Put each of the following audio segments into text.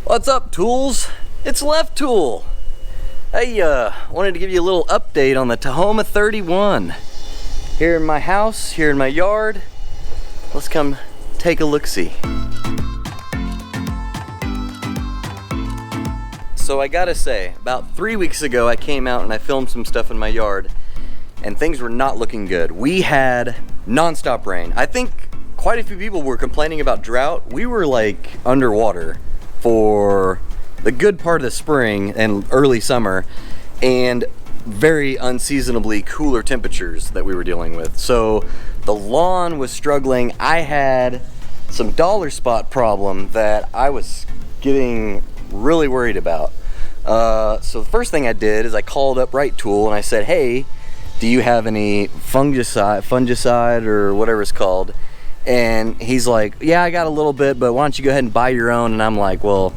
What's up, tools? It's Left Tool. Hey, wanted to give you a little update on the Tahoma 31. Here in my house, here in my yard. Let's come take a look-see. So I gotta say, about 3 weeks ago I came out and I filmed some stuff in my yard and things were not looking good. We had non-stop rain. I think quite a few people were complaining about drought. We were like underwater for the good part of the spring and early summer, and very unseasonably cooler temperatures that we were dealing with. So the lawn was struggling. I had some dollar spot problem that I was getting really worried about. So the first thing I did is I called up Right Tool and I said, hey, do you have any fungicide or whatever it's called? And he's like, yeah, I got a little bit, but why don't you go ahead and buy your own? And I'm like, well,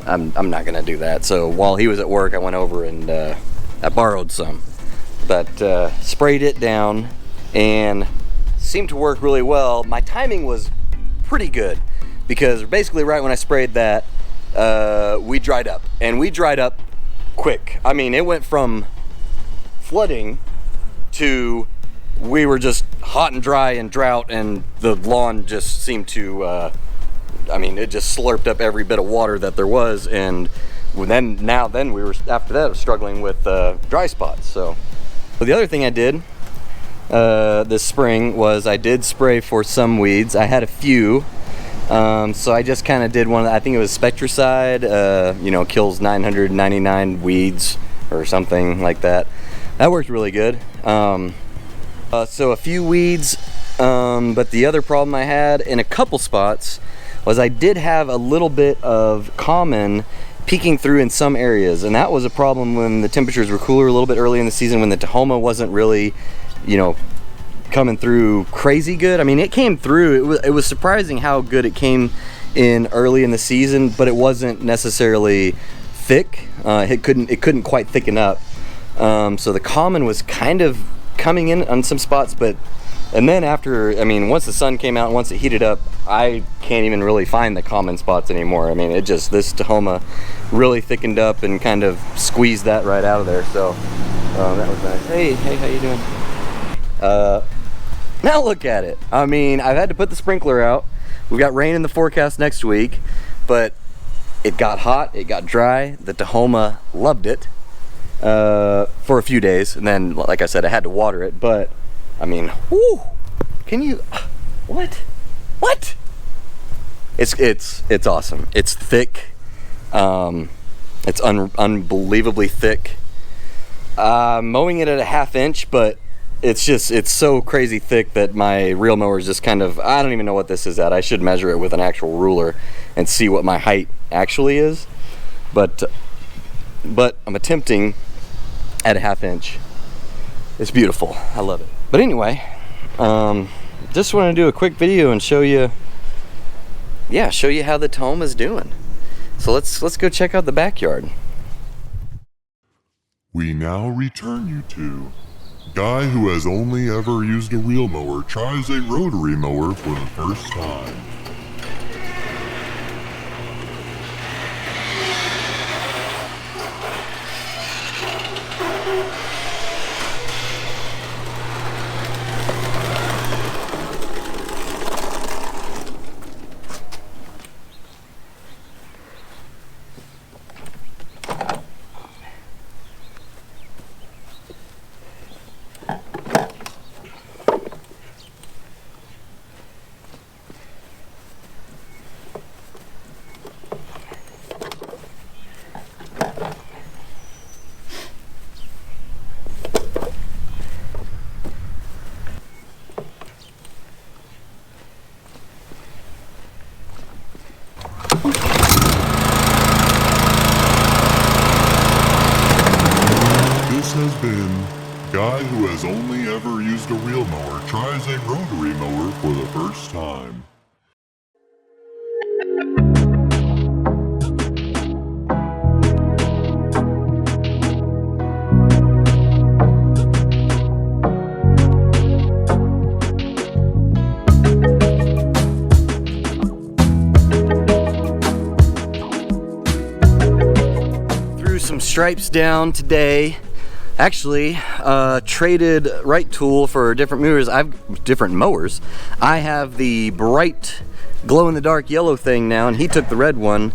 I'm not gonna do that. So while he was at work, I went over and I borrowed some, but sprayed it down and seemed to work really well. My timing was pretty good because basically right when I sprayed that, we dried up, and we dried up quick. I mean, it went from flooding to we were just hot and dry and drought, and the lawn just seemed to, I mean, it just slurped up every bit of water that there was, and then we were, after that, struggling with dry spots. So the other thing I did this spring was I did spray for some weeds. I had a few, so I just kind of did one, I think it was Spectricide, you know, kills 999 weeds or something like that. That worked really good. So a few weeds, but the other problem I had in a couple spots was I did have a little bit of common peeking through in some areas, and that was a problem when the temperatures were cooler a little bit early in the season, when the Tahoma wasn't really, you know, coming through crazy good. I mean, it came through. It was surprising how good it came in early in the season, but it wasn't necessarily thick. It couldn't quite thicken up. So the common was kind of coming in on some spots, and then after, I mean, once the sun came out and once it heated up, I can't even really find the common spots anymore. I mean, this Tahoma really thickened up and kind of squeezed that right out of there. So that was nice. Hey, how you doing? Now look at it. I mean, I've had to put the sprinkler out. We've got rain in the forecast next week, but it got hot, it got dry. The Tahoma loved it for a few days, and then, like I said, I had to water it. But I mean, whoo, can you, what? It's awesome. It's thick. It's unbelievably thick. Mowing it at a 1/2 inch, but it's so crazy thick that my reel mower is just kind of, I don't even know what this is at. I should measure it with an actual ruler and see what my height actually is. But I'm attempting at a 1/2 inch. It's beautiful. I love it. But anyway, just want to do a quick video and show you how the Tahoma's doing. So let's go check out the backyard. We now return you to guy who has only ever used a reel mower tries a rotary mower for the first time. This has been guy who has only ever used a reel mower tries a rotary mower for the first time. some stripes down today. Actually, traded right tool for different mowers. I have the bright glow-in-the-dark yellow thing now, and he took the red one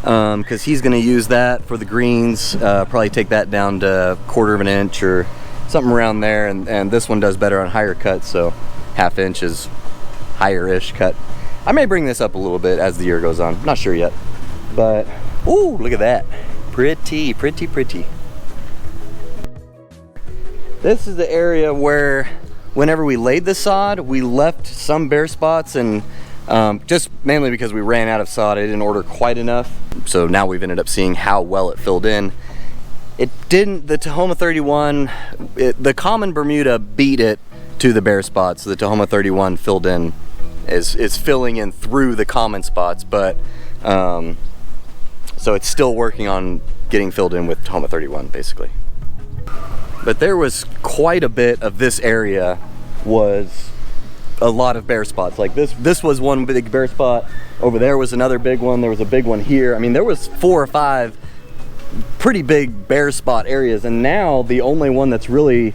because he's going to use that for the greens. Probably take that down to 1/4 of an inch or something around there, and this one does better on higher cuts, so 1/2 inch is higher-ish cut. I may bring this up a little bit as the year goes on. Not sure yet, but ooh, look at that. Pretty, pretty, pretty. This is the area where whenever we laid the sod, we left some bare spots, and just mainly because we ran out of sod. I didn't order quite enough. So now we've ended up seeing how well it filled in. It didn't, the Tahoma 31, the common Bermuda beat it to the bare spots. The Tahoma 31 filled in, is filling in through the common spots, but so it's still working on getting filled in with Tahoma 31 basically. But there was quite a bit of this area was a lot of bare spots. Like this was one big bare spot. Over there was another big one. There was a big one here. I mean, there was 4 or 5 pretty big bare spot areas, and now the only one that's really,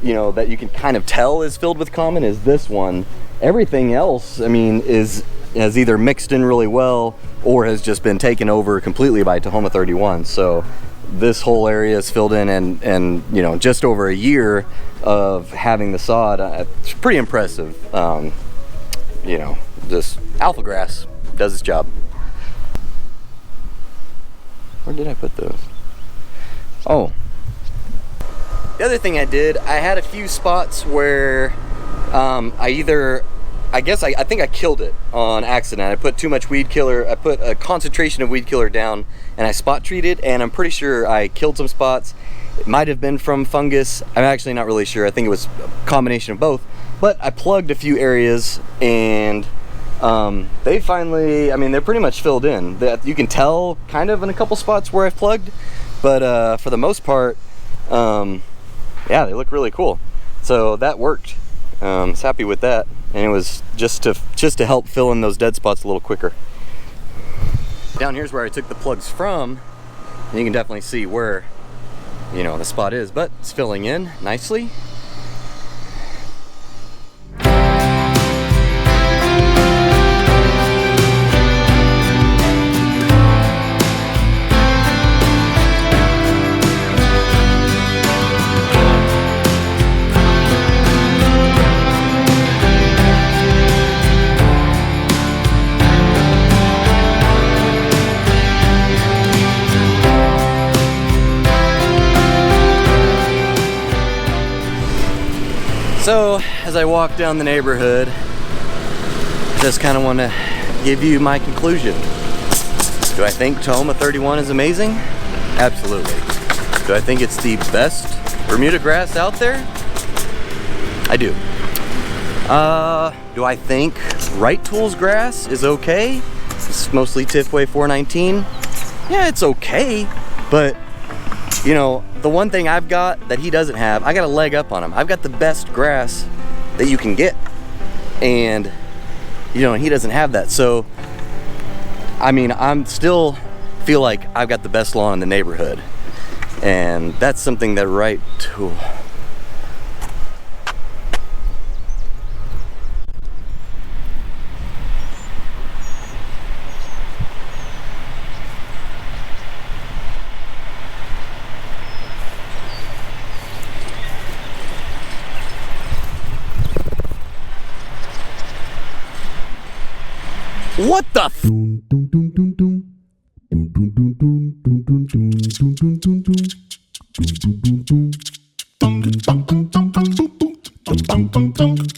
you know, that you can kind of tell is filled with common is this one. Everything else, I mean, has either mixed in really well or has just been taken over completely by Tahoma 31. So this whole area is filled in, and you know, just over a year of having the sod, it's pretty impressive. You know, this alpha grass does its job. Where did I put those? Oh, the other thing I did, I had a few spots where I think I killed it on accident. I put too much weed killer, I put a concentration of weed killer down, and I spot treated, and I'm pretty sure I killed some spots. It might have been from fungus. I'm actually not really sure. I think it was a combination of both, but I plugged a few areas, and they finally, I mean, they're pretty much filled in. You can tell kind of in a couple spots where I've plugged, but for the most part, yeah, they look really cool. So that worked. I was happy with that, and it was just to help fill in those dead spots a little quicker. Down here's where I took the plugs from, and you can definitely see where, you know, the spot is, but it's filling in nicely. So, as I walk down the neighborhood, just kind of want to give you my conclusion. Do I think Tahoma 31 is amazing? Absolutely. Do I think it's the best Bermuda grass out there? I do. Do I think Right Tools grass is okay? It's mostly Tifway 419. Yeah, it's okay, but you know, the one thing I've got that he doesn't have, I got a leg up on him. I've got the best grass that you can get, and you know, he doesn't have that. So I mean, I'm still feel like I've got the best lawn in the neighborhood, and that's something that Right Tool. What the f?